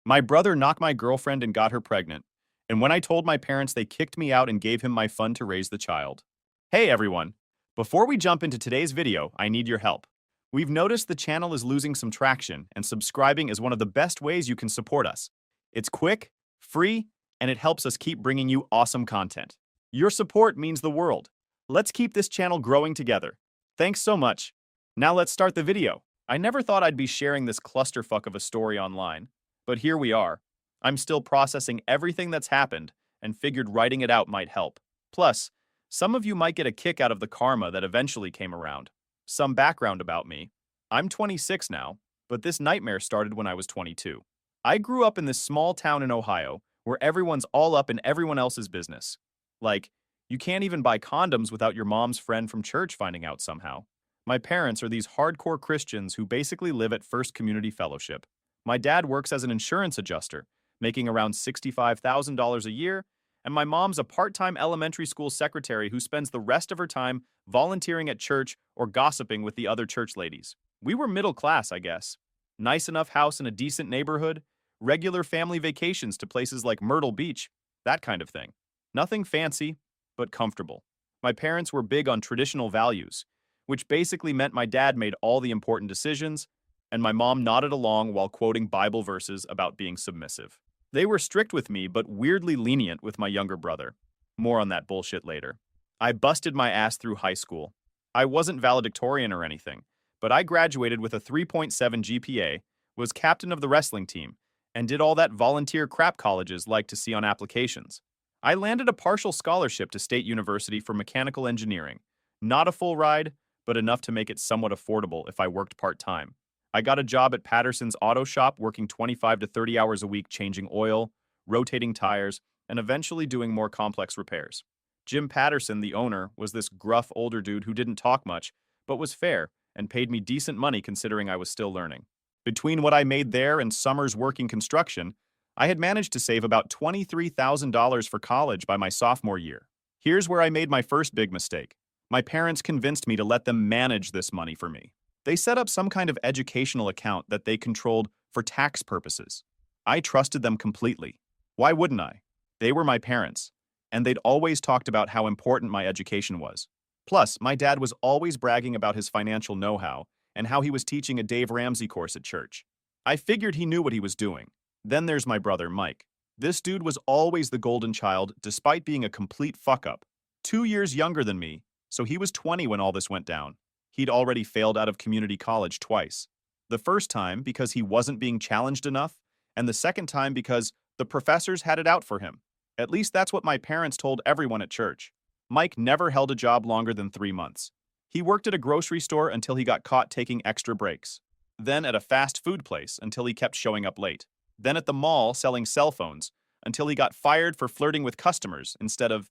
My brother knocked my girlfriend and got her pregnant, and when I told my parents, they kicked me out and gave him my fund to raise the child. Hey everyone! Before we jump into today's video, I need your help. We've noticed the channel is losing some traction, and subscribing is one of the best ways you can support us. It's quick, free, and it helps us keep bringing you awesome content. Your support means the world. Let's keep this channel growing together. Thanks so much. Now let's start the video. I never thought I'd be sharing this clusterfuck of a story online, but here we are. I'm still processing everything that's happened and figured writing it out might help. Plus, some of you might get a kick out of the karma that eventually came around. Some background about me. I'm 26 now, but this nightmare started when I was 22. I grew up in this small town in Ohio where everyone's all up in everyone else's business. Like, you can't even buy condoms without your mom's friend from church finding out somehow. My parents are these hardcore Christians who basically live at First Community Fellowship. My dad works as an insurance adjuster, making around $65,000 a year, and my mom's a part-time elementary school secretary who spends the rest of her time volunteering at church or gossiping with the other church ladies. We were middle class, I guess. Nice enough house in a decent neighborhood, regular family vacations to places like Myrtle Beach, that kind of thing. Nothing fancy, but comfortable. My parents were big on traditional values, which basically meant my dad made all the important decisions, and my mom nodded along while quoting Bible verses about being submissive. They were strict with me, but weirdly lenient with my younger brother. More on that bullshit later. I busted my ass through high school. I wasn't valedictorian or anything, but I graduated with a 3.7 GPA, was captain of the wrestling team, and did all that volunteer crap colleges like to see on applications. I landed a partial scholarship to State University for mechanical engineering. Not a full ride, but enough to make it somewhat affordable if I worked part-time. I got a job at Patterson's auto shop working 25 to 30 hours a week changing oil, rotating tires, and eventually doing more complex repairs. Jim Patterson, the owner, was this gruff older dude who didn't talk much, but was fair and paid me decent money considering I was still learning. Between what I made there and summers working construction, I had managed to save about $23,000 for college by my sophomore year. Here's where I made my first big mistake. My parents convinced me to let them manage this money for me. They set up some kind of educational account that they controlled for tax purposes. I trusted them completely. Why wouldn't I? They were my parents, and they'd always talked about how important my education was. Plus, my dad was always bragging about his financial know-how and how he was teaching a Dave Ramsey course at church. I figured he knew what he was doing. Then there's my brother, Mike. This dude was always the golden child despite being a complete fuck-up. 2 years younger than me, so he was 20 when all this went down. He'd already failed out of community college twice. The first time because he wasn't being challenged enough, and the second time because the professors had it out for him. At least that's what my parents told everyone at church. Mike never held a job longer than 3 months. He worked at a grocery store until he got caught taking extra breaks. Then at a fast food place until he kept showing up late. Then at the mall selling cell phones until he got fired for flirting with customers instead of,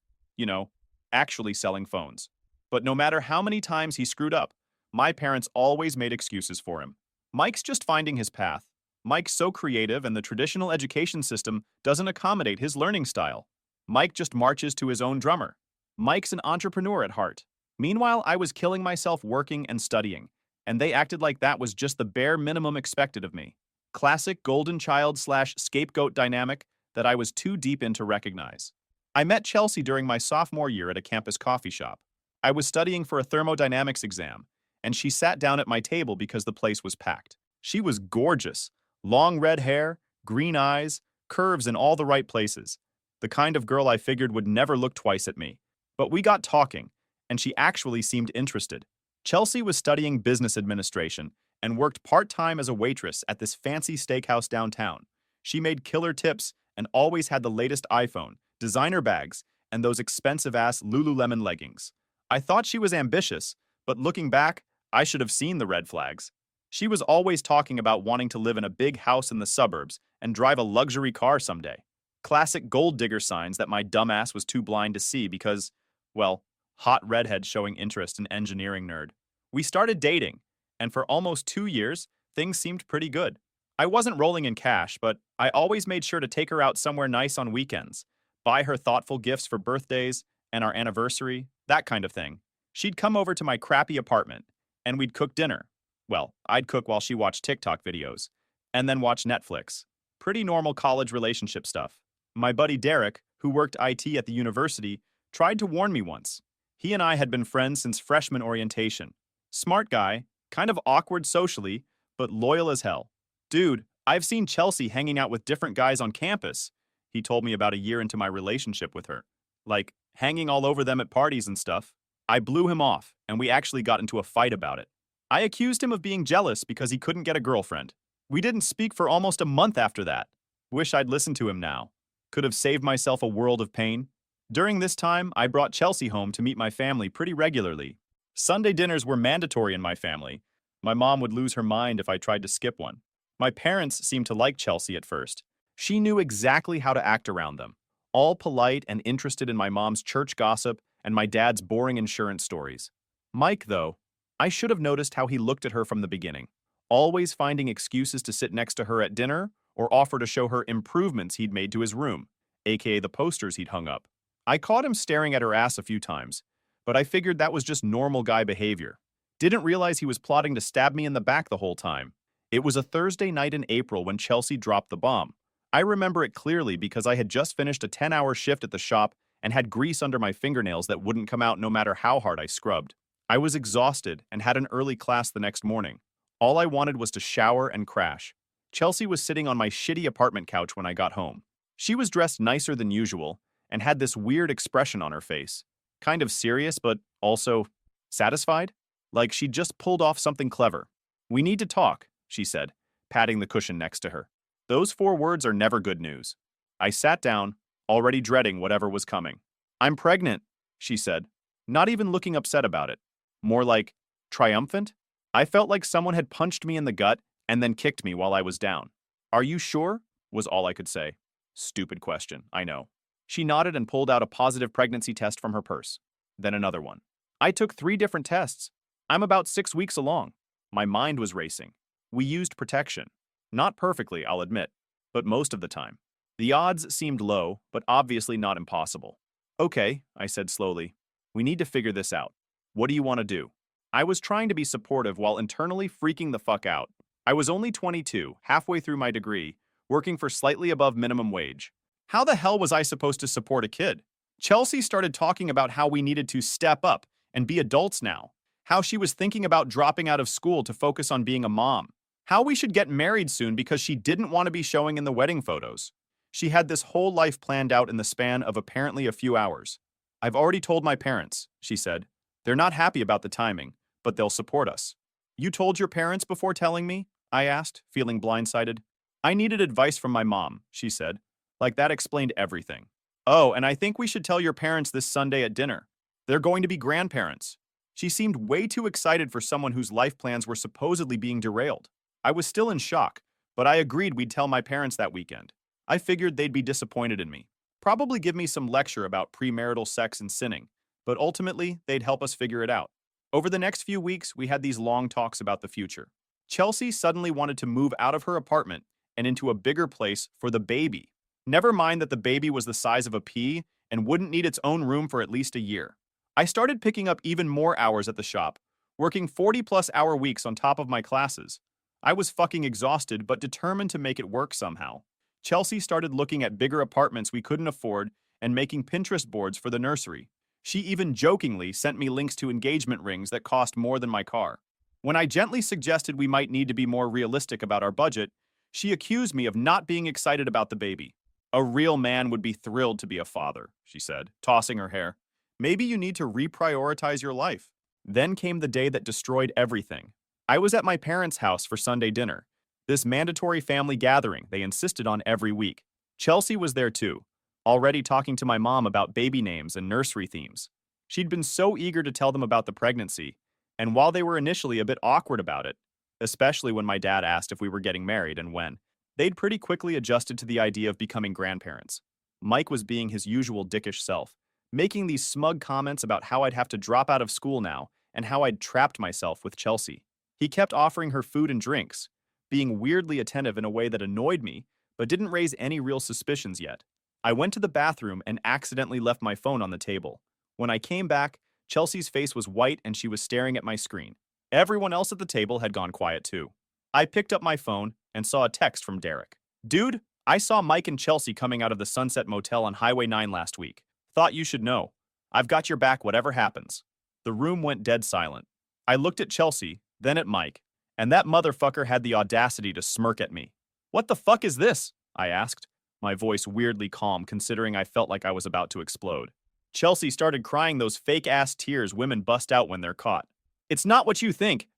actually selling phones. But no matter how many times he screwed up, my parents always made excuses for him. Mike's just finding his path. Mike's so creative and the traditional education system doesn't accommodate his learning style. Mike just marches to his own drummer. Mike's an entrepreneur at heart. Meanwhile, I was killing myself working and studying, and they acted like that was just the bare minimum expected of me. Classic golden child/scapegoat dynamic that I was too deep in to recognize. I met Chelsea during my sophomore year at a campus coffee shop. I was studying for a thermodynamics exam, and she sat down at my table because the place was packed. She was gorgeous. Long red hair, green eyes, curves in all the right places. The kind of girl I figured would never look twice at me. But we got talking, and she actually seemed interested. Chelsea was studying business administration and worked part-time as a waitress at this fancy steakhouse downtown. She made killer tips and always had the latest iPhone, designer bags, and those expensive-ass Lululemon leggings. I thought she was ambitious, but looking back, I should have seen the red flags. She was always talking about wanting to live in a big house in the suburbs and drive a luxury car someday. Classic gold digger signs that my dumbass was too blind to see because, well, hot redhead showing interest in engineering nerd. We started dating, and for almost 2 years, things seemed pretty good. I wasn't rolling in cash, but I always made sure to take her out somewhere nice on weekends, buy her thoughtful gifts for birthdays and our anniversary, that kind of thing. She'd come over to my crappy apartment, and we'd cook dinner. Well, I'd cook while she watched TikTok videos, and then watch Netflix. pretty normal college relationship stuff. My buddy Derek, who worked IT at the university, tried to warn me once. He and I had been friends since freshman orientation. Smart guy, kind of awkward socially, but loyal as hell. Dude, I've seen Chelsea hanging out with different guys on campus, he told me about a year into my relationship with her. Like, hanging all over them at parties and stuff. I blew him off, and we actually got into a fight about it. I accused him of being jealous because he couldn't get a girlfriend. We didn't speak for almost a month after that. Wish I'd listened to him now. Could have saved myself a world of pain. During this time, I brought Chelsea home to meet my family pretty regularly. Sunday dinners were mandatory in my family. My mom would lose her mind if I tried to skip one. My parents seemed to like Chelsea at first. She knew exactly how to act around them. All polite and interested in my mom's church gossip and my dad's boring insurance stories. Mike, though, I should have noticed how he looked at her from the beginning, always finding excuses to sit next to her at dinner or offer to show her improvements he'd made to his room, aka the posters he'd hung up. I caught him staring at her ass a few times, but I figured that was just normal guy behavior. Didn't realize he was plotting to stab me in the back the whole time. It was a Thursday night in April when Chelsea dropped the bomb. I remember it clearly because I had just finished a 10-hour shift at the shop and had grease under my fingernails that wouldn't come out no matter how hard I scrubbed. I was exhausted and had an early class the next morning. All I wanted was to shower and crash. Chelsea was sitting on my shitty apartment couch when I got home. She was dressed nicer than usual and had this weird expression on her face. Kind of serious, but also satisfied? Like she'd just pulled off something clever. "We need to talk," she said, patting the cushion next to her. Those 4 words are never good news. I sat down, already dreading whatever was coming. "I'm pregnant," she said, not even looking upset about it. More like triumphant? I felt like someone had punched me in the gut and then kicked me while I was down. "Are you sure?" was all I could say. Stupid question, I know. She nodded and pulled out a positive pregnancy test from her purse. Then another one. I took 3 different tests. I'm about 6 weeks along. My mind was racing. We used protection. Not perfectly, I'll admit, but most of the time. The odds seemed low, but obviously not impossible. "Okay," I said slowly. "We need to figure this out. What do you want to do?" I was trying to be supportive while internally freaking the fuck out. I was only 22, halfway through my degree, working for slightly above minimum wage. How the hell was I supposed to support a kid? Chelsea started talking about how we needed to step up and be adults now. How she was thinking about dropping out of school to focus on being a mom. How we should get married soon because she didn't want to be showing in the wedding photos. She had this whole life planned out in the span of apparently a few hours. "I've already told my parents," she said. "They're not happy about the timing, but they'll support us." "You told your parents before telling me?" I asked, feeling blindsided. "I needed advice from my mom," she said. Like that explained everything. "Oh, and I think we should tell your parents this Sunday at dinner. They're going to be grandparents." She seemed way too excited for someone whose life plans were supposedly being derailed. I was still in shock, but I agreed we'd tell my parents that weekend. I figured they'd be disappointed in me. Probably give me some lecture about premarital sex and sinning, but ultimately, they'd help us figure it out. Over the next few weeks, we had these long talks about the future. Chelsea suddenly wanted to move out of her apartment and into a bigger place for the baby. Never mind that the baby was the size of a pea and wouldn't need its own room for at least a year. I started picking up even more hours at the shop, working 40-plus hour weeks on top of my classes. I was fucking exhausted but determined to make it work somehow. Chelsea started looking at bigger apartments we couldn't afford and making Pinterest boards for the nursery. She even jokingly sent me links to engagement rings that cost more than my car. When I gently suggested we might need to be more realistic about our budget, she accused me of not being excited about the baby. "A real man would be thrilled to be a father," she said, tossing her hair. "Maybe you need to reprioritize your life." Then came the day that destroyed everything. I was at my parents' house for Sunday dinner, this mandatory family gathering they insisted on every week. Chelsea was there too, already talking to my mom about baby names and nursery themes. She'd been so eager to tell them about the pregnancy, and while they were initially a bit awkward about it, especially when my dad asked if we were getting married and when, they'd pretty quickly adjusted to the idea of becoming grandparents. Mike was being his usual dickish self, making these smug comments about how I'd have to drop out of school now and how I'd trapped myself with Chelsea. He kept offering her food and drinks, being weirdly attentive in a way that annoyed me, but didn't raise any real suspicions yet. I went to the bathroom and accidentally left my phone on the table. When I came back, Chelsea's face was white and she was staring at my screen. Everyone else at the table had gone quiet too. I picked up my phone and saw a text from Derek. "Dude, I saw Mike and Chelsea coming out of the Sunset Motel on Highway 9 last week. Thought you should know. I've got your back whatever happens. The room went dead silent. I looked at Chelsea, then at Mike, and that motherfucker had the audacity to smirk at me. What the fuck is this? I asked, my voice weirdly calm considering I felt like I was about to explode. Chelsea started crying those fake-ass tears women bust out when they're caught. It's not what you think.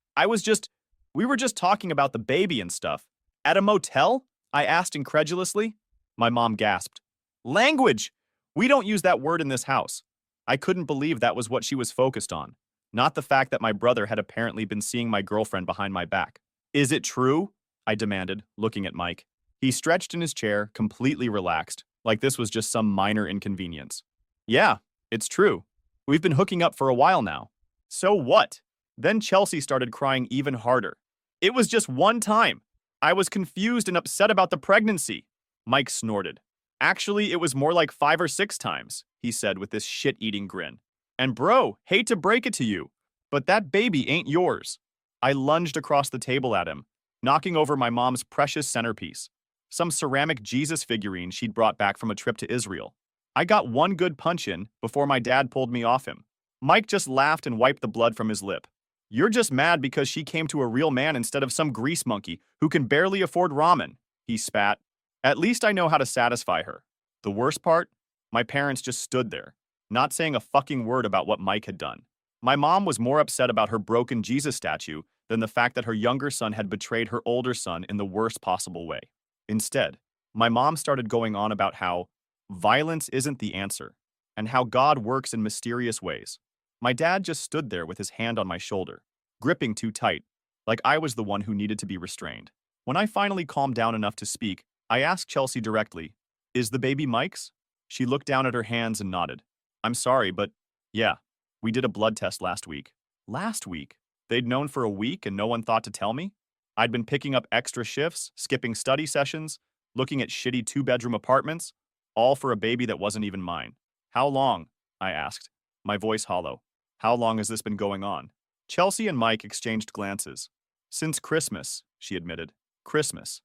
We were just talking about the baby and stuff. At a motel? I asked incredulously. My mom gasped. Language! We don't use that word in this house. I couldn't believe that was what she was focused on, not the fact that my brother had apparently been seeing my girlfriend behind my back. Is it true? I demanded, looking at Mike. He stretched in his chair, completely relaxed, like this was just some minor inconvenience. Yeah, it's true. We've been hooking up for a while now. So what? Then Chelsea started crying even harder. It was just one time. I was confused and upset about the pregnancy. Mike snorted. Actually, it was more like 5 or 6 times, he said with this shit-eating grin. And bro, hate to break it to you, but that baby ain't yours. I lunged across the table at him, knocking over my mom's precious centerpiece, some ceramic Jesus figurine she'd brought back from a trip to Israel. I got one good punch in before my dad pulled me off him. Mike just laughed and wiped the blood from his lip. You're just mad because she came to a real man instead of some grease monkey who can barely afford ramen, he spat. At least I know how to satisfy her. The worst part? My parents just stood there, not saying a fucking word about what Mike had done. My mom was more upset about her broken Jesus statue than the fact that her younger son had betrayed her older son in the worst possible way. Instead, my mom started going on about how violence isn't the answer, and how God works in mysterious ways. My dad just stood there with his hand on my shoulder, gripping too tight, like I was the one who needed to be restrained. When I finally calmed down enough to speak, I asked Chelsea directly, "Is the baby Mike's?" She looked down at her hands and nodded. I'm sorry, but yeah, we did a blood test last week. Last week? They'd known for a week and no one thought to tell me? I'd been picking up extra shifts, skipping study sessions, looking at shitty 2-bedroom apartments, all for a baby that wasn't even mine. How long? I asked, my voice hollow. How long has this been going on? Chelsea and Mike exchanged glances. Since Christmas, she admitted. Christmas.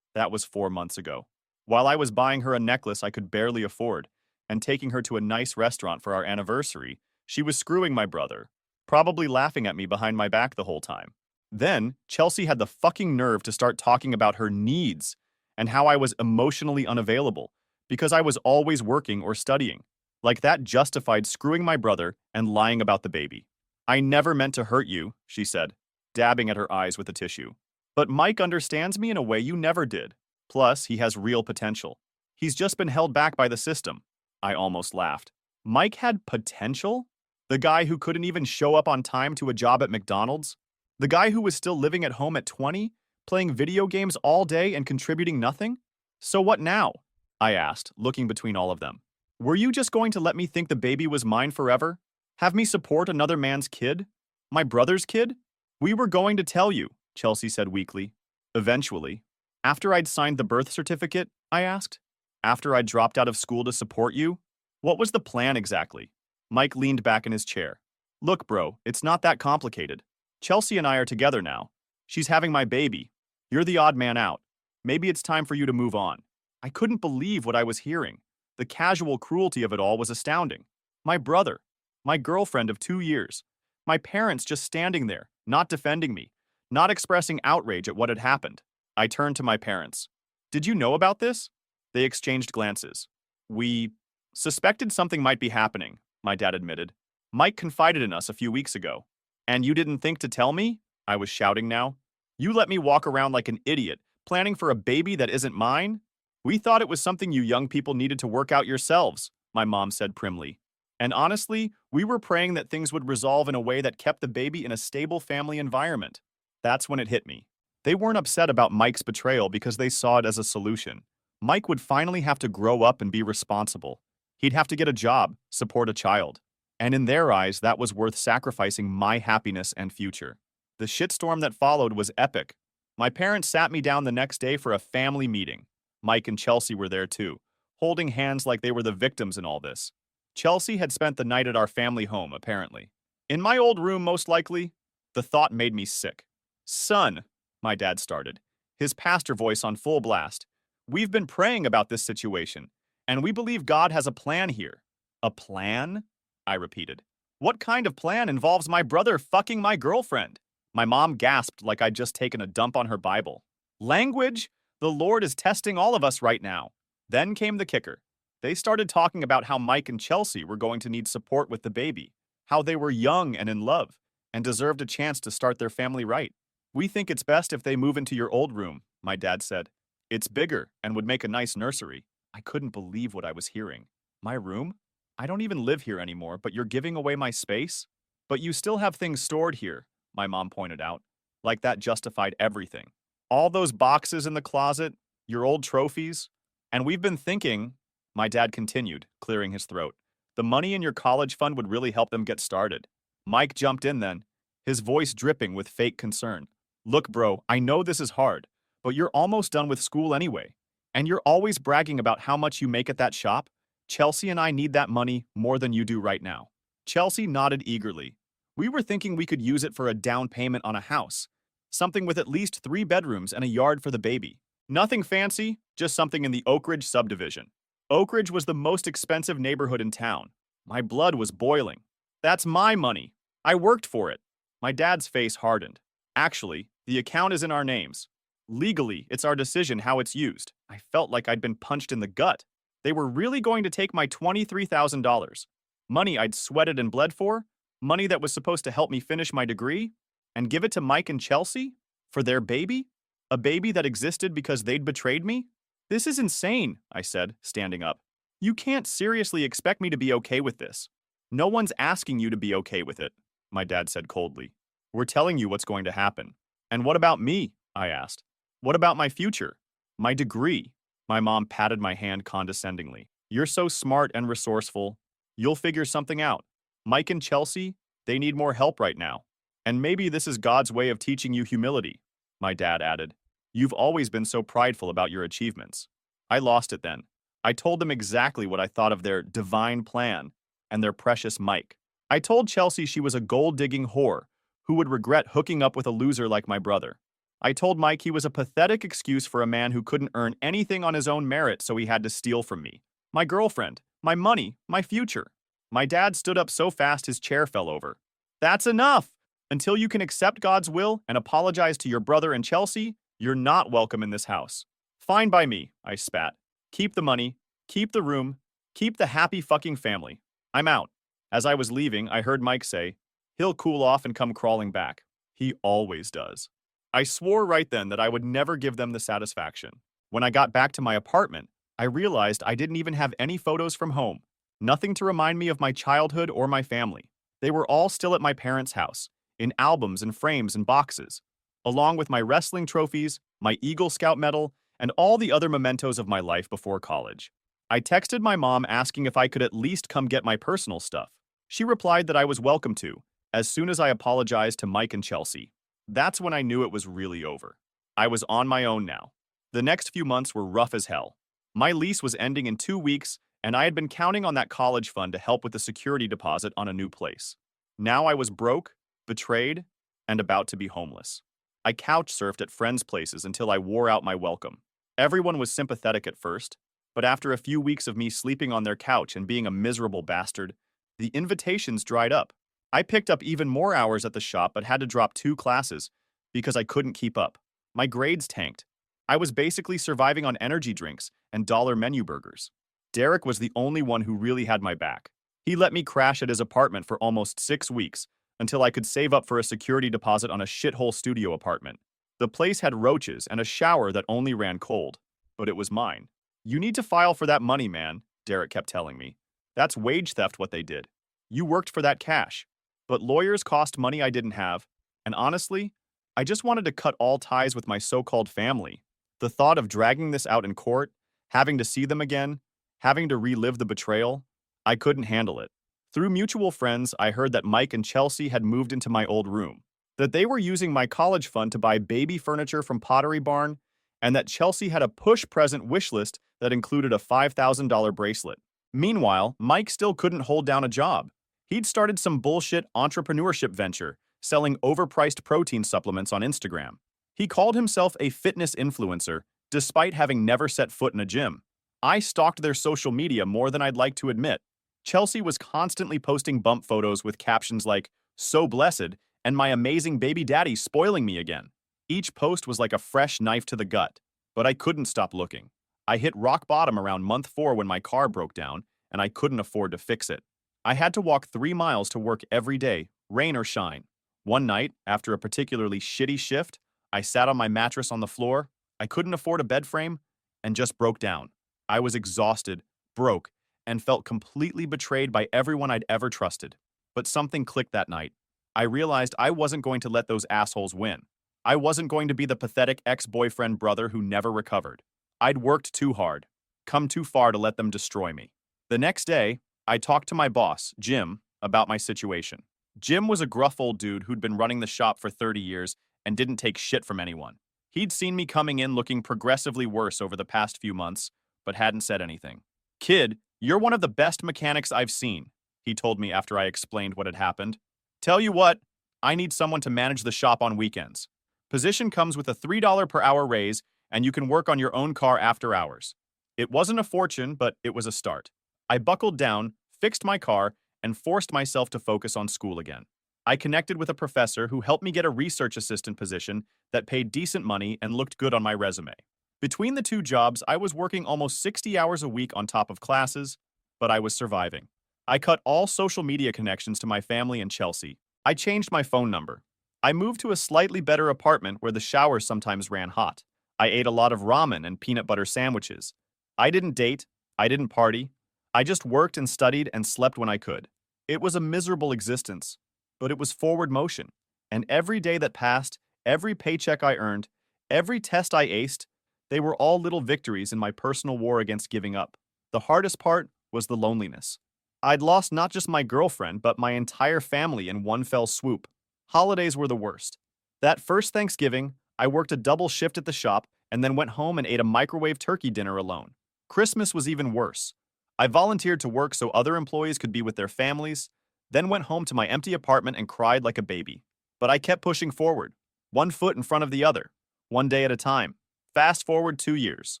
That was 4 months ago. While I was buying her a necklace I could barely afford and taking her to a nice restaurant for our anniversary, she was screwing my brother, probably laughing at me behind my back the whole time. Then, Chelsea had the fucking nerve to start talking about her needs and how I was emotionally unavailable because I was always working or studying. Like that justified screwing my brother and lying about the baby. I never meant to hurt you, she said, dabbing at her eyes with a tissue. But Mike understands me in a way you never did. Plus, he has real potential. He's just been held back by the system. I almost laughed. Mike had potential? The guy who couldn't even show up on time to a job at McDonald's? The guy who was still living at home at 20, playing video games all day and contributing nothing? So what now? I asked, looking between all of them. Were you just going to let me think the baby was mine forever? Have me support another man's kid? My brother's kid? We were going to tell you, Chelsea said weakly. Eventually. After I'd signed the birth certificate, I asked. After I'd dropped out of school to support you? What was the plan exactly? Mike leaned back in his chair. Look, bro, it's not that complicated. Chelsea and I are together now. She's having my baby. You're the odd man out. Maybe it's time for you to move on. I couldn't believe what I was hearing. The casual cruelty of it all was astounding. My brother, my girlfriend of 2 years, my parents just standing there, not defending me, not expressing outrage at what had happened. I turned to my parents. Did you know about this? They exchanged glances. We suspected something might be happening, my dad admitted. Mike confided in us a few weeks ago. And you didn't think to tell me? I was shouting now. You let me walk around like an idiot, planning for a baby that isn't mine? We thought it was something you young people needed to work out yourselves, my mom said primly. And honestly, we were praying that things would resolve in a way that kept the baby in a stable family environment. That's when it hit me. They weren't upset about Mike's betrayal because they saw it as a solution. Mike would finally have to grow up and be responsible. He'd have to get a job, support a child. And in their eyes, that was worth sacrificing my happiness and future. The shitstorm that followed was epic. My parents sat me down the next day for a family meeting. Mike and Chelsea were there too, holding hands like they were the victims in all this. Chelsea had spent the night at our family home, apparently. In my old room, most likely. The thought made me sick. Son, my dad started, his pastor voice on full blast. We've been praying about this situation, and we believe God has a plan here. A plan? I repeated. What kind of plan involves my brother fucking my girlfriend? My mom gasped like I'd just taken a dump on her Bible. Language? The Lord is testing all of us right now. Then came the kicker. They started talking about how Mike and Chelsea were going to need support with the baby, how they were young and in love, and deserved a chance to start their family right. We think it's best if they move into your old room, my dad said. It's bigger and would make a nice nursery. I couldn't believe what I was hearing. My room? I don't even live here anymore, but you're giving away my space? But you still have things stored here, my mom pointed out. Like that justified everything. All those boxes in the closet, your old trophies. And we've been thinking, my dad continued, clearing his throat. The money in your college fund would really help them get started. Mike jumped in then, his voice dripping with fake concern. Look, bro, I know this is hard, but you're almost done with school anyway. And you're always bragging about how much you make at that shop. Chelsea and I need that money more than you do right now. Chelsea nodded eagerly. We were thinking we could use it for a down payment on a house. Something with at least 3 bedrooms and a yard for the baby. Nothing fancy, just something in the Oak Ridge subdivision. Oak Ridge was the most expensive neighborhood in town. My blood was boiling. That's my money. I worked for it. My dad's face hardened. Actually, the account is in our names. Legally, it's our decision how it's used. I felt like I'd been punched in the gut. They were really going to take my $23,000. Money I'd sweated and bled for, money that was supposed to help me finish my degree, and give it to Mike and Chelsea? For their baby? A baby that existed because they'd betrayed me? This is insane, I said, standing up. You can't seriously expect me to be okay with this. No one's asking you to be okay with it, my dad said coldly. We're telling you what's going to happen. And what about me? I asked. What about my future? My degree? My mom patted my hand condescendingly. You're so smart and resourceful. You'll figure something out. Mike and Chelsea, they need more help right now. And maybe this is God's way of teaching you humility, my dad added. You've always been so prideful about your achievements. I lost it then. I told them exactly what I thought of their divine plan and their precious Mike. I told Chelsea she was a gold-digging whore who would regret hooking up with a loser like my brother. I told Mike he was a pathetic excuse for a man who couldn't earn anything on his own merit, so he had to steal from me. My girlfriend, my money, my future. My dad stood up so fast his chair fell over. That's enough! Until you can accept God's will and apologize to your brother and Chelsea, you're not welcome in this house. Fine by me, I spat. Keep the money, keep the room, keep the happy fucking family. I'm out. As I was leaving, I heard Mike say, he'll cool off and come crawling back. He always does. I swore right then that I would never give them the satisfaction. When I got back to my apartment, I realized I didn't even have any photos from home. Nothing to remind me of my childhood or my family. They were all still at my parents' house, in albums and frames and boxes, along with my wrestling trophies, my Eagle Scout medal, and all the other mementos of my life before college. I texted my mom asking if I could at least come get my personal stuff. She replied that I was welcome to, as soon as I apologized to Mike and Chelsea. That's when I knew it was really over. I was on my own now. The next few months were rough as hell. My lease was ending in 2 weeks, and I had been counting on that college fund to help with the security deposit on a new place. Now I was broke, betrayed, and about to be homeless. I couch surfed at friends' places until I wore out my welcome. Everyone was sympathetic at first, but after a few weeks of me sleeping on their couch and being a miserable bastard, the invitations dried up. I picked up even more hours at the shop but had to drop 2 classes because I couldn't keep up. My grades tanked. I was basically surviving on energy drinks and dollar menu burgers. Derek was the only one who really had my back. He let me crash at his apartment for almost 6 weeks until I could save up for a security deposit on a shithole studio apartment. The place had roaches and a shower that only ran cold, but it was mine. You need to file for that money, man, Derek kept telling me. That's wage theft what they did. You worked for that cash. But lawyers cost money I didn't have, and honestly, I just wanted to cut all ties with my so-called family. The thought of dragging this out in court, having to see them again, having to relive the betrayal, I couldn't handle it. Through mutual friends, I heard that Mike and Chelsea had moved into my old room, that they were using my college fund to buy baby furniture from Pottery Barn, and that Chelsea had a push present wish list that included a $5,000 bracelet. Meanwhile, Mike still couldn't hold down a job. He'd started some bullshit entrepreneurship venture, selling overpriced protein supplements on Instagram. He called himself a fitness influencer, despite having never set foot in a gym. I stalked their social media more than I'd like to admit. Chelsea was constantly posting bump photos with captions like, "So blessed," and "My amazing baby daddy spoiling me again." Each post was like a fresh knife to the gut, but I couldn't stop looking. I hit rock bottom around month 4 when my car broke down, and I couldn't afford to fix it. I had to walk 3 miles to work every day, rain or shine. One night, after a particularly shitty shift, I sat on my mattress on the floor, I couldn't afford a bed frame, and just broke down. I was exhausted, broke, and felt completely betrayed by everyone I'd ever trusted. But something clicked that night. I realized I wasn't going to let those assholes win. I wasn't going to be the pathetic ex-boyfriend brother who never recovered. I'd worked too hard, come too far to let them destroy me. The next day, I talked to my boss, Jim, about my situation. Jim was a gruff old dude who'd been running the shop for 30 years and didn't take shit from anyone. He'd seen me coming in looking progressively worse over the past few months, but hadn't said anything. "Kid, you're one of the best mechanics I've seen," he told me after I explained what had happened. "Tell you what, I need someone to manage the shop on weekends. Position comes with a $3 per hour raise, and you can work on your own car after hours." It wasn't a fortune, but it was a start. I buckled down, fixed my car, and forced myself to focus on school again. I connected with a professor who helped me get a research assistant position that paid decent money and looked good on my resume. Between the two jobs, I was working almost 60 hours a week on top of classes, but I was surviving. I cut all social media connections to my family in Chelsea. I changed my phone number. I moved to a slightly better apartment where the shower sometimes ran hot. I ate a lot of ramen and peanut butter sandwiches. I didn't date. I didn't party. I just worked and studied and slept when I could. It was a miserable existence, but it was forward motion. And every day that passed, every paycheck I earned, every test I aced, they were all little victories in my personal war against giving up. The hardest part was the loneliness. I'd lost not just my girlfriend, but my entire family in one fell swoop. Holidays were the worst. That first Thanksgiving, I worked a double shift at the shop and then went home and ate a microwave turkey dinner alone. Christmas was even worse. I volunteered to work so other employees could be with their families, then went home to my empty apartment and cried like a baby. But I kept pushing forward, one foot in front of the other, one day at a time. Fast forward 2 years.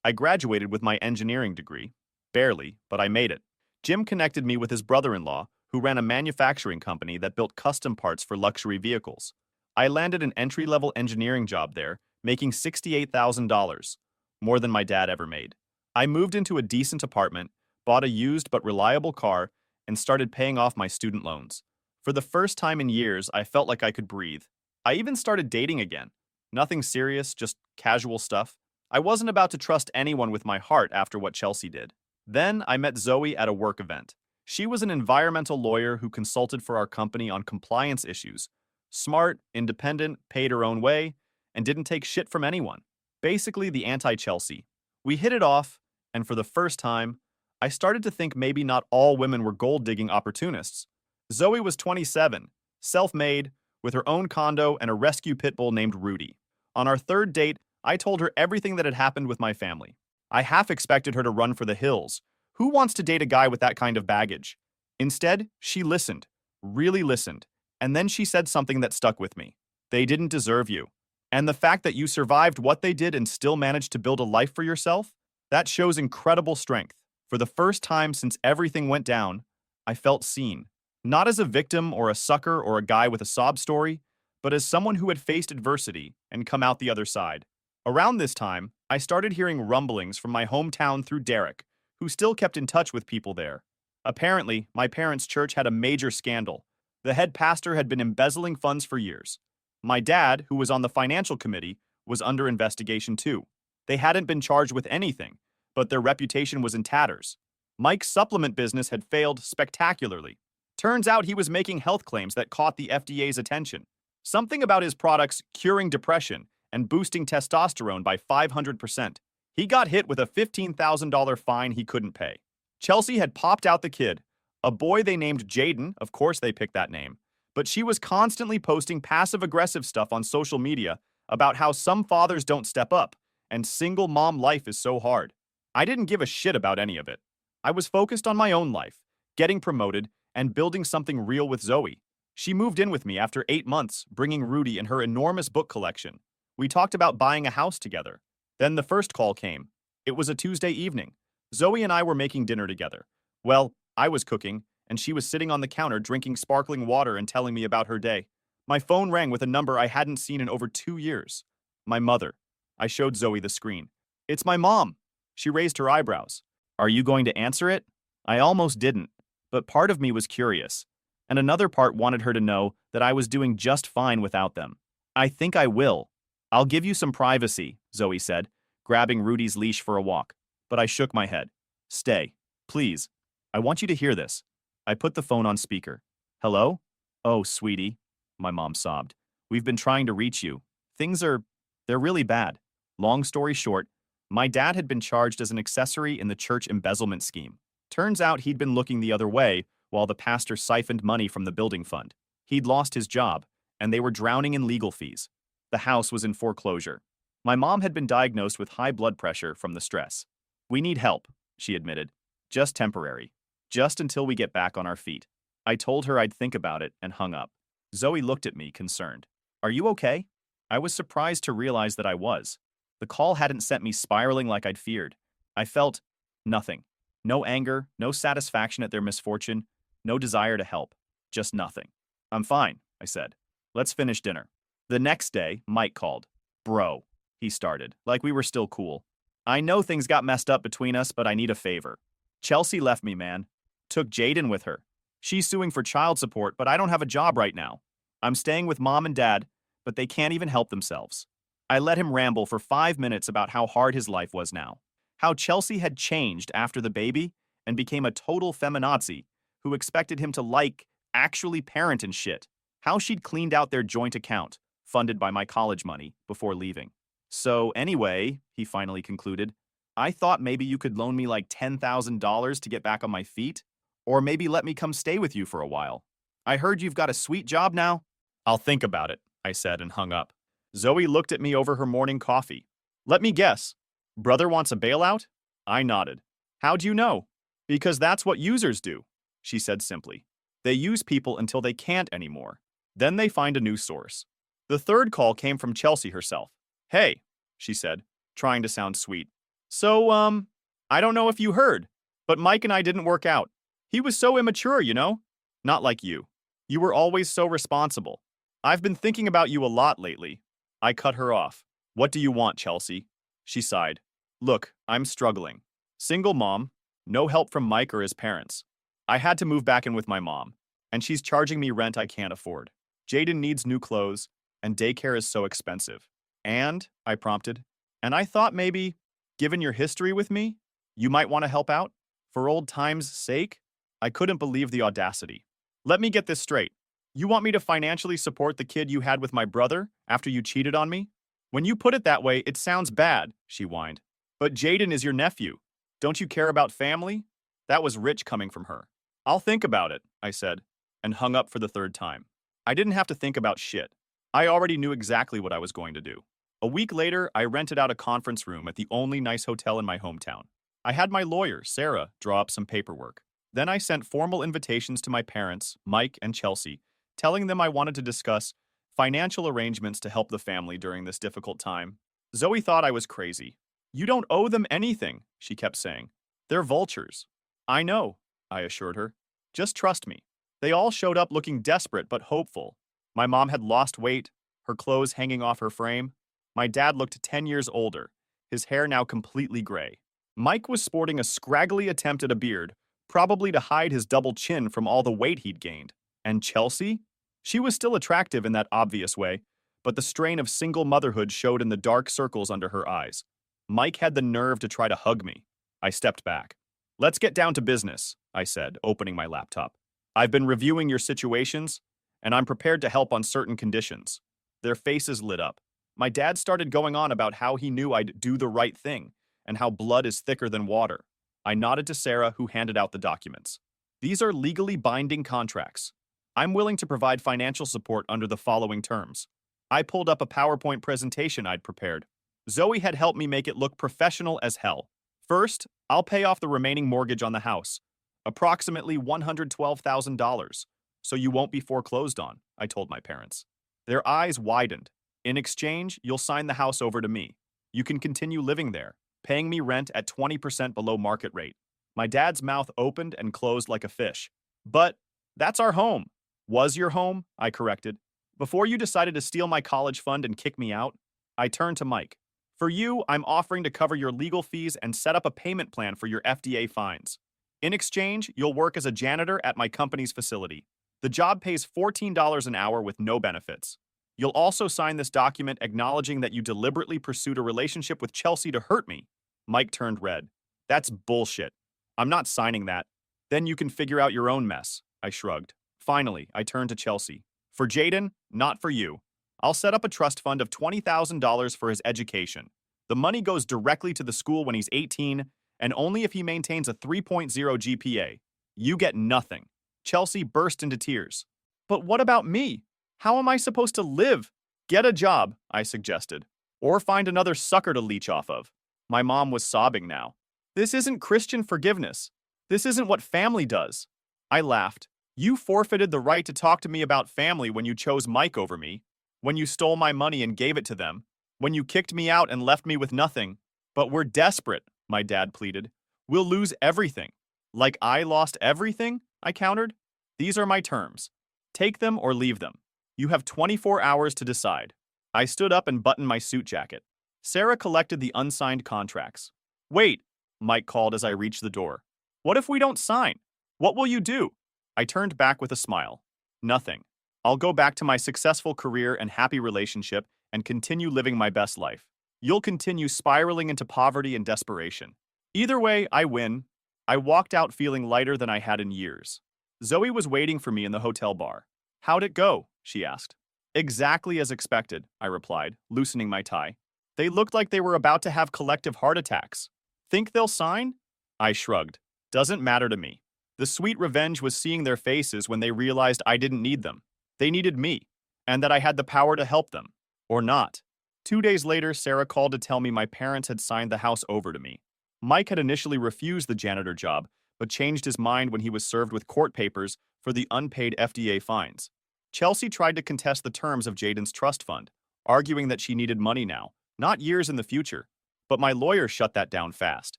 I graduated with my engineering degree. Barely, but I made it. Jim connected me with his brother-in-law, who ran a manufacturing company that built custom parts for luxury vehicles. I landed an entry-level engineering job there, making $68,000, more than my dad ever made. I moved into a decent apartment, bought a used but reliable car, and started paying off my student loans. For the first time in years, I felt like I could breathe. I even started dating again. Nothing serious, just casual stuff. I wasn't about to trust anyone with my heart after what Chelsea did. Then I met Zoe at a work event. She was an environmental lawyer who consulted for our company on compliance issues. Smart, independent, paid her own way, and didn't take shit from anyone. Basically the anti-Chelsea. We hit it off, and for the first time, I started to think maybe not all women were gold-digging opportunists. Zoe was 27, self-made, with her own condo and a rescue pit bull named Rudy. On our third date, I told her everything that had happened with my family. I half expected her to run for the hills. Who wants to date a guy with that kind of baggage? Instead, she listened, really listened, and then she said something that stuck with me. They didn't deserve you. And the fact that you survived what they did and still managed to build a life for yourself, that shows incredible strength. For the first time since everything went down, I felt seen. Not as a victim or a sucker or a guy with a sob story, but as someone who had faced adversity and come out the other side. Around this time, I started hearing rumblings from my hometown through Derek, who still kept in touch with people there. Apparently, my parents' church had a major scandal. The head pastor had been embezzling funds for years. My dad, who was on the financial committee, was under investigation too. They hadn't been charged with anything, but their reputation was in tatters. Mike's supplement business had failed spectacularly. Turns out he was making health claims that caught the FDA's attention. Something about his products curing depression and boosting testosterone by 500%. He got hit with a $15,000 fine he couldn't pay. Chelsea had popped out the kid, a boy they named Jaden, of course they picked that name, but she was constantly posting passive-aggressive stuff on social media about how some fathers don't step up, and single mom life is so hard. I didn't give a shit about any of it. I was focused on my own life, getting promoted, and building something real with Zoe. She moved in with me after 8 months, bringing Rudy and her enormous book collection. We talked about buying a house together. Then the first call came. It was a Tuesday evening. Zoe and I were making dinner together. Well, I was cooking, and she was sitting on the counter drinking sparkling water and telling me about her day. My phone rang with a number I hadn't seen in over 2 years. My mother. I showed Zoe the screen. It's my mom. She raised her eyebrows. Are you going to answer it? I almost didn't, but part of me was curious, and another part wanted her to know that I was doing just fine without them. I think I will. I'll give you some privacy, Zoe said, grabbing Rudy's leash for a walk. But I shook my head. Stay. Please. I want you to hear this. I put the phone on speaker. Hello? Oh, sweetie. My mom sobbed. We've been trying to reach you. They're really bad. Long story short, my dad had been charged as an accessory in the church embezzlement scheme. Turns out he'd been looking the other way while the pastor siphoned money from the building fund. He'd lost his job, and they were drowning in legal fees. The house was in foreclosure. My mom had been diagnosed with high blood pressure from the stress. We need help, she admitted. Just temporary. Just until we get back on our feet. I told her I'd think about it and hung up. Zoe looked at me, concerned. Are you okay? I was surprised to realize that I was. The call hadn't sent me spiraling like I'd feared. I felt nothing. No anger, no satisfaction at their misfortune, no desire to help. Just nothing. I'm fine, I said. Let's finish dinner. The next day, Mike called. Bro, he started, like we were still cool. I know things got messed up between us, but I need a favor. Chelsea left me, man. Took Jaden with her. She's suing for child support, but I don't have a job right now. I'm staying with mom and dad, but they can't even help themselves. I let him ramble for 5 minutes about how hard his life was now. How Chelsea had changed after the baby and became a total feminazi who expected him to actually parent and shit. How she'd cleaned out their joint account, funded by my college money, before leaving. So anyway, he finally concluded, I thought maybe you could loan me like $10,000 to get back on my feet, or maybe let me come stay with you for a while. I heard you've got a sweet job now. I'll think about it, I said and hung up. Zoe looked at me over her morning coffee. Let me guess. Brother wants a bailout? I nodded. How'd you know? Because that's what users do, she said simply. They use people until they can't anymore. Then they find a new source. The third call came from Chelsea herself. Hey, she said, trying to sound sweet. So, I don't know if you heard, but Mike and I didn't work out. He was so immature, you know? Not like you. You were always so responsible. I've been thinking about you a lot lately. I cut her off. What do you want, Chelsea? She sighed. Look, I'm struggling. Single mom, no help from Mike or his parents. I had to move back in with my mom, and she's charging me rent I can't afford. Jaden needs new clothes, and daycare is so expensive. And, I prompted, and I thought maybe, given your history with me, you might want to help out? For old times' sake? I couldn't believe the audacity. Let me get this straight. You want me to financially support the kid you had with my brother after you cheated on me? When you put it that way, it sounds bad, she whined. But Jaden is your nephew. Don't you care about family? That was rich coming from her. I'll think about it, I said, and hung up for the third time. I didn't have to think about shit. I already knew exactly what I was going to do. A week later, I rented out a conference room at the only nice hotel in my hometown. I had my lawyer, Sarah, draw up some paperwork. Then I sent formal invitations to my parents, Mike and Chelsea, telling them I wanted to discuss financial arrangements to help the family during this difficult time. Zoe thought I was crazy. You don't owe them anything, she kept saying. They're vultures. I know, I assured her. Just trust me. They all showed up looking desperate but hopeful. My mom had lost weight, her clothes hanging off her frame. My dad looked 10 years older, his hair now completely gray. Mike was sporting a scraggly attempt at a beard, probably to hide his double chin from all the weight he'd gained. And Chelsea? She was still attractive in that obvious way, but the strain of single motherhood showed in the dark circles under her eyes. Mike had the nerve to try to hug me. I stepped back. Let's get down to business, I said, opening my laptop. I've been reviewing your situations, and I'm prepared to help on certain conditions. Their faces lit up. My dad started going on about how he knew I'd do the right thing, and how blood is thicker than water. I nodded to Sarah, who handed out the documents. These are legally binding contracts. I'm willing to provide financial support under the following terms. I pulled up a PowerPoint presentation I'd prepared. Zoe had helped me make it look professional as hell. First, I'll pay off the remaining mortgage on the house, approximately $112,000, so you won't be foreclosed on, I told my parents. Their eyes widened. In exchange, you'll sign the house over to me. You can continue living there, paying me rent at 20% below market rate. My dad's mouth opened and closed like a fish. But that's our home. Was your home? I corrected. Before you decided to steal my college fund and kick me out, I turned to Mike. For you, I'm offering to cover your legal fees and set up a payment plan for your FDA fines. In exchange, you'll work as a janitor at my company's facility. The job pays $14 an hour with no benefits. You'll also sign this document acknowledging that you deliberately pursued a relationship with Chelsea to hurt me. Mike turned red. That's bullshit. I'm not signing that. Then you can figure out your own mess, I shrugged. Finally, I turned to Chelsea. For Jaden, not for you. I'll set up a trust fund of $20,000 for his education. The money goes directly to the school when he's 18, and only if he maintains a 3.0 GPA. You get nothing. Chelsea burst into tears. But what about me? How am I supposed to live? Get a job, I suggested. Or find another sucker to leech off of. My mom was sobbing now. This isn't Christian forgiveness. This isn't what family does. I laughed. You forfeited the right to talk to me about family when you chose Mike over me, when you stole my money and gave it to them, when you kicked me out and left me with nothing. But we're desperate, my dad pleaded. We'll lose everything. Like I lost everything? I countered. These are my terms. Take them or leave them. You have 24 hours to decide. I stood up and buttoned my suit jacket. Sarah collected the unsigned contracts. Wait, Mike called as I reached the door. What if we don't sign? What will you do? I turned back with a smile. Nothing. I'll go back to my successful career and happy relationship and continue living my best life. You'll continue spiraling into poverty and desperation. Either way, I win. I walked out feeling lighter than I had in years. Zoe was waiting for me in the hotel bar. How'd it go? She asked. Exactly as expected, I replied, loosening my tie. They looked like they were about to have collective heart attacks. Think they'll sign? I shrugged. Doesn't matter to me. The sweet revenge was seeing their faces when they realized I didn't need them. They needed me, and that I had the power to help them. Or not. 2 days later, Sarah called to tell me my parents had signed the house over to me. Mike had initially refused the janitor job, but changed his mind when he was served with court papers for the unpaid FDA fines. Chelsea tried to contest the terms of Jaden's trust fund, arguing that she needed money now, not years in the future. But my lawyer shut that down fast.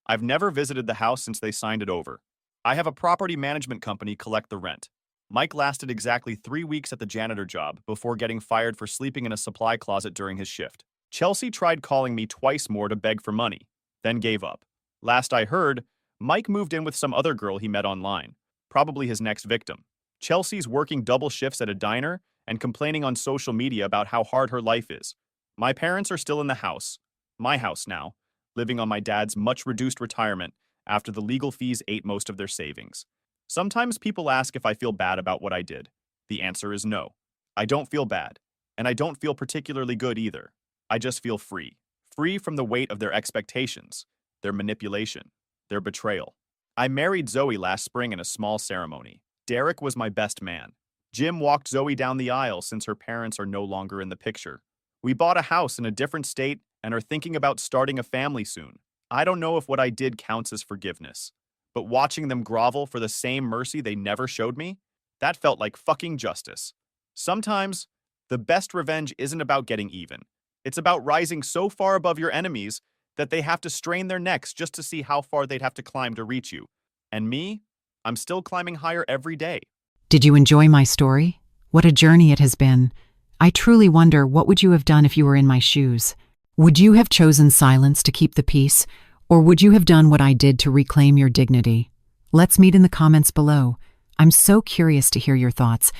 I've never visited the house since they signed it over. I have a property management company collect the rent. Mike lasted exactly 3 weeks at the janitor job before getting fired for sleeping in a supply closet during his shift. Chelsea tried calling me twice more to beg for money, then gave up. Last I heard, Mike moved in with some other girl he met online, probably his next victim. Chelsea's working double shifts at a diner and complaining on social media about how hard her life is. My parents are still in the house, my house now, living on my dad's much-reduced retirement after the legal fees ate most of their savings. Sometimes people ask if I feel bad about what I did. The answer is no. I don't feel bad, and I don't feel particularly good either. I just feel free. Free from the weight of their expectations, their manipulation, their betrayal. I married Zoe last spring in a small ceremony. Derek was my best man. Jim walked Zoe down the aisle since her parents are no longer in the picture. We bought a house in a different state and are thinking about starting a family soon. I don't know if what I did counts as forgiveness, but watching them grovel for the same mercy they never showed me, that felt like fucking justice. Sometimes, the best revenge isn't about getting even. It's about rising so far above your enemies that they have to strain their necks just to see how far they'd have to climb to reach you. And me? I'm still climbing higher every day. Did you enjoy my story? What a journey it has been. I truly wonder, what would you have done if you were in my shoes? Would you have chosen silence to keep the peace, or would you have done what I did to reclaim your dignity? Let's meet in the comments below. I'm so curious to hear your thoughts.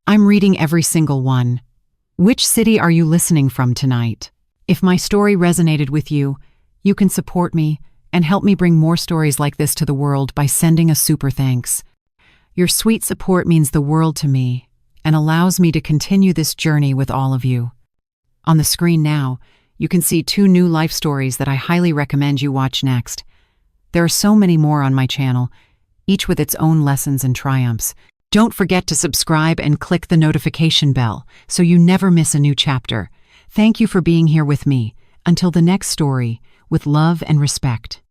I'm reading every single one. Which city are you listening from tonight? If my story resonated with you, you can support me and help me bring more stories like this to the world by sending a super thanks. Your sweet support means the world to me and allows me to continue this journey with all of you. On the screen now, you can see 2 new life stories that I highly recommend you watch next. There are so many more on my channel, each with its own lessons and triumphs. Don't forget to subscribe and click the notification bell so you never miss a new chapter. Thank you for being here with me. Until the next story, with love and respect.